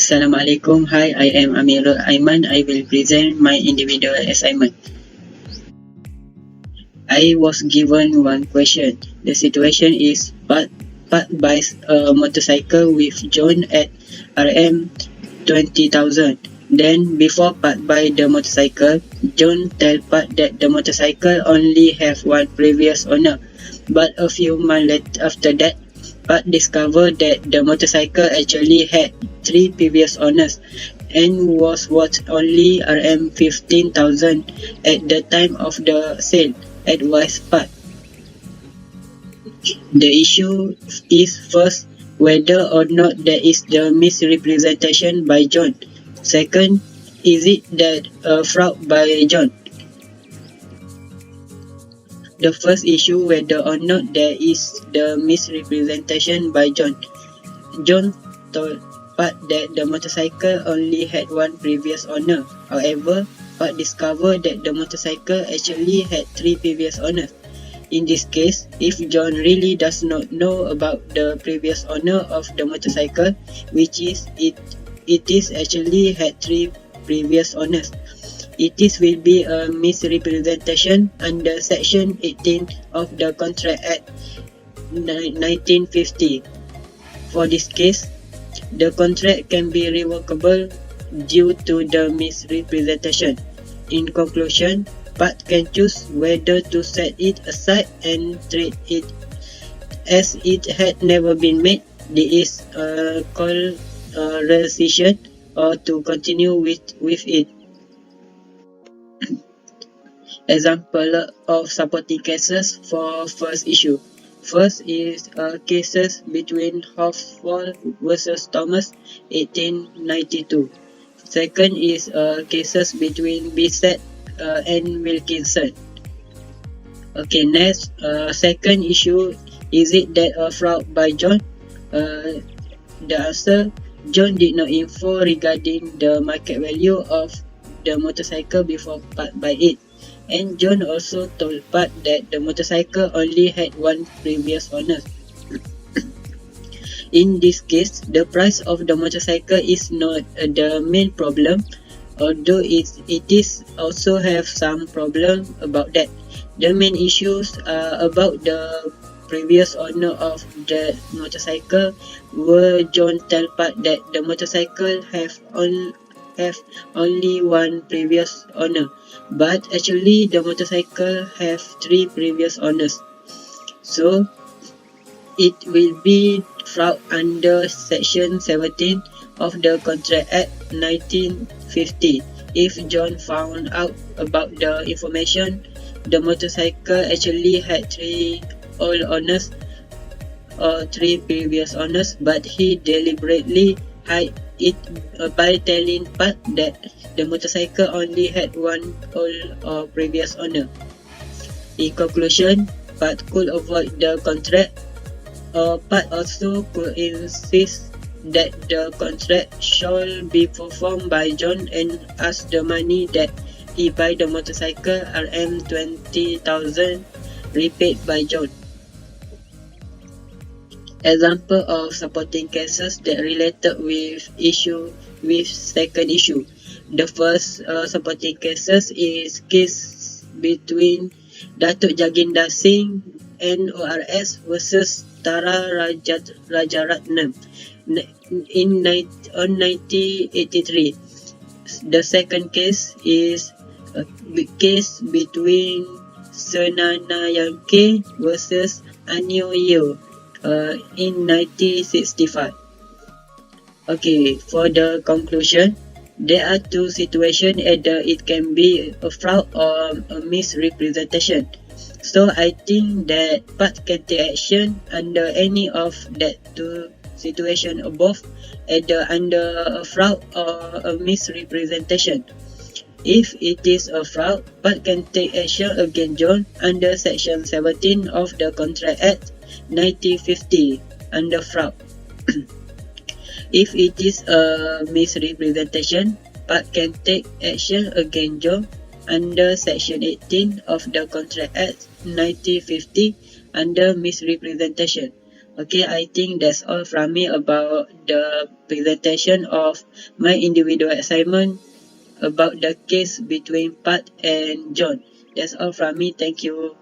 Assalamualaikum. Hi, I am Amirul Aiman. I will present my individual assignment. I was given one question. The situation is Pat buys a motorcycle with John at RM 20,000. Then before Pat buy the motorcycle, John tell Pat that the motorcycle only have one previous owner. But a few months after that, Pat discovered that the motorcycle actually had three previous owners and was worth only RM 15,000 at the time of the sale, advised Pat. The issue is first whether or not there is the misrepresentation by John. Second, is it that a fraud by John? The first issue whether or not there is the misrepresentation by John. John told Pat that the motorcycle only had one previous owner. However, Pat discovered that the motorcycle actually had three previous owners. In this case, if John really does not know about the previous owner of the motorcycle, which is it is actually had three previous owners, it will be a misrepresentation under Section 18 of the Contract Act 1950. For this case, the contract can be revocable due to the misrepresentation. In conclusion, Pat can choose whether to set it aside and treat it as it had never been made, this is called rescission, or to continue with it. Example of supporting cases for first issue. First is cases between Hoffwall versus Thomas, 1892. Second is cases between Bissett and Wilkinson. Okay, next, second issue, is it that a fraud by John? The answer, John did not info regarding the market value of the motorcycle before Pat buy it. And John also told Pat that the motorcycle only had one previous owner. In this case, the price of the motorcycle is not the main problem, although it is also have some problem about that. The main issues are about the previous owner of the motorcycle, where John tell Pat that the motorcycle have only one previous owner, but actually the motorcycle have three previous owners. So it will be fraud under Section 17 of the Contract Act 1950. If John found out about the information, the motorcycle actually had three old owners or three previous owners, but he deliberately hid it by telling Pat that the motorcycle only had one old or previous owner. In conclusion, Pat could avoid the contract, or Pat also could insist that the contract shall be performed by John and ask the money that he buy the motorcycle RM 20,000 repaid by John. Example of supporting cases that related with second issue. The first supporting cases is case between Datuk Jaginda Singh NORS versus Tara Rajaratnam on 1983. The second case is a case between Senana Yanke versus Anyo Yeo in 1965. Okay, for the conclusion, there are two situations, either it can be a fraud or a misrepresentation. So I think that Pat can take action under any of that two situations above, either under a fraud or a misrepresentation. If it is a fraud, Pat can take action against John under Section 17 of the Contract Act 1950 under fraud. If it is a misrepresentation, Pat can take action against John under Section 18 of the Contract Act 1950 under misrepresentation. Okay, I think that's all from me about the presentation of my individual assignment about the case between Pat and John. That's all from me. Thank you.